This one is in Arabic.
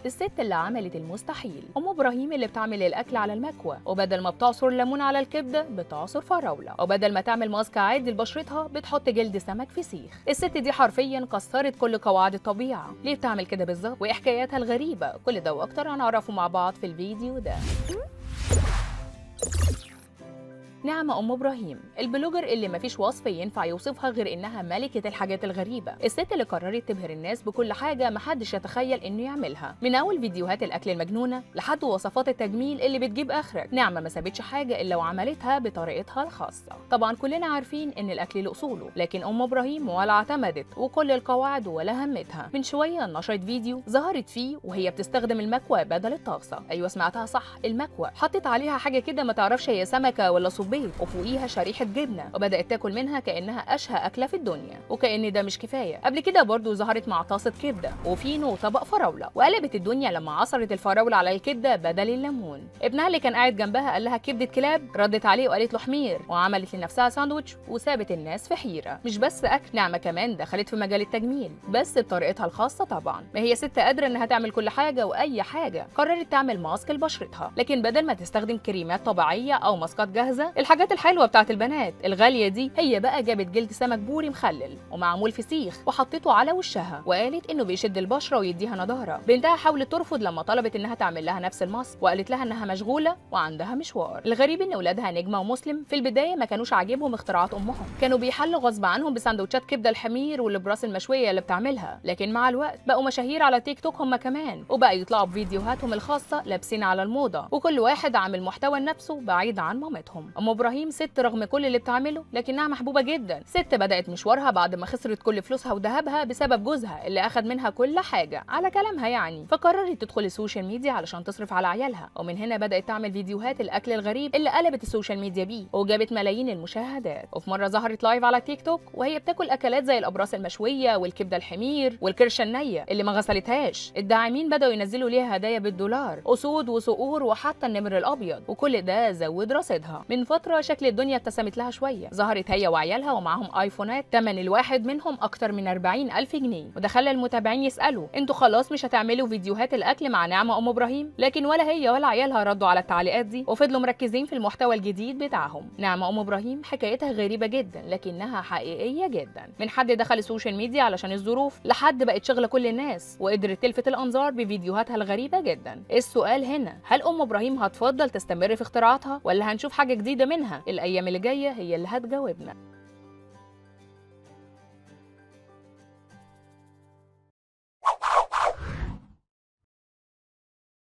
الست اللي عملت المستحيل، ام ابراهيم اللي بتعمل الاكل على المكوى، وبدل ما بتعصر ليمون على الكبده بتعصر فراوله، وبدل ما تعمل ماسك عادي لبشرتها بتحط جلد سمك في سيخ. الست دي حرفيا كسرت كل قواعد الطبيعه. ليه بتعمل كده بالظبط وايه حكاياتها الغريبه؟ كل ده واكتر هنعرفه مع بعض في الفيديو ده. نعمة أم إبراهيم، البلوجر اللي مفيش وصف ينفع يوصفها غير إنها ملكة الحاجات الغريبة، الست اللي قررت تبهر الناس بكل حاجة محدش يتخيل إنه يعملها، من أول فيديوهات الأكل المجنونة لحد وصفات التجميل اللي بتجيب آخرك. نعمة ما سابتش حاجة إلا وعملتها بطريقتها الخاصة. طبعا كلنا عارفين إن الأكل له أصوله، لكن أم إبراهيم ولا اعتمدت وكل القواعد ولا همتها. من شوية نشرت فيديو ظهرت فيه وهي بتستخدم المكوى بدل الطاسة. أيوة سمعتها صح، المكوى. حطت عليها حاجة كده ما تعرفش هي سمكة ولا صبيط، وفوقيها شريحه جبنه، وبدات تاكل منها كانها اشهى اكله في الدنيا. وكأن ده مش كفايه، قبل كده برضو ظهرت مع طاسه كبده وفينو وطبق فراوله، وقلبت الدنيا لما عصرت الفراوله على الكبده بدل الليمون. ابنها اللي كان قاعد جنبها قال لها كبده كلاب، ردت عليه وقالت له حمير، وعملت لنفسها ساندوتش وسابت الناس في حيره. مش بس اكل، نعمه كمان دخلت في مجال التجميل بس بطريقتها الخاصه. طبعا ما هي ست قادره انها تعمل كل حاجه واي حاجه. قررت تعمل ماسك لبشرتها، لكن بدل ما تستخدم كريمات طبيعيه او ماسكات جاهزه الحاجات الحلوه بتاعت البنات الغاليه دي، هي بقى جابت جلد سمك بوري مخلل ومعمول في سيخ وحطيته على وشها، وقالت انه بيشد البشره ويديها نضاره. بنتها حاولت ترفض لما طلبت انها تعمل لها نفس الماسك، وقالت لها انها مشغوله وعندها مشوار. الغريب ان اولادها نجمه ومسلم في البدايه ما كانوش عاجبهم اختراعات امهم، كانوا بيحلوا غصب عنهم بسندوتشات كبده الحمير والبراس المشويه اللي بتعملها، لكن مع الوقت بقوا مشاهير على تيك توك هم كمان، وبقى يطلعوا بفيديوهاتهم الخاصه لابسين على الموضه، وكل واحد عامل محتوى لنفسه بعيد عن مامتهم. ام ابراهيم ست رغم كل اللي بتعمله لكنها محبوبه جدا. ست بدات مشوارها بعد ما خسرت كل فلوسها وذهبها بسبب جوزها اللي اخذ منها كل حاجه على كلامها يعني، فقررت تدخل السوشيال ميديا علشان تصرف على عيالها، ومن هنا بدات تعمل فيديوهات الاكل الغريب اللي قلبت السوشيال ميديا بيه وجابت ملايين المشاهدات. وفي مره ظهرت لايف على تيك توك وهي بتاكل اكلات زي الابراس المشويه والكبده الحمير والكرشه النيه اللي ما غسلتهاش. الداعمين بداوا ينزلوا ليها هدايا بالدولار، اسود وصقور وحتى النمر الابيض، وكل ده زود رصيدها. من فتره شكل الدنيا ابتسمت لها شويه، ظهرت هي وعيالها ومعاهم ايفونات ثمن الواحد منهم اكتر من 40,000 جنيه، وده خلى المتابعين يسالوا انتوا خلاص مش هتعملوا فيديوهات الاكل مع نعمه ام ابراهيم؟ لكن ولا هي ولا عيالها ردوا على التعليقات دي وفضلوا مركزين في المحتوى الجديد بتاعهم. نعمه ام ابراهيم حكايتها غريبه جدا لكنها حقيقيه جدا، من حد دخل السوشيال ميديا علشان الظروف لحد بقت شغله كل الناس وقدرت تلفت الانظار بفيديوهاتها الغريبه جدا. السؤال هنا، هل ام ابراهيم هتفضل تستمر في اختراعاتها ولا هنشوف حاجه جديده منها؟ الايام اللي جايه هي اللي هتجاوبنا.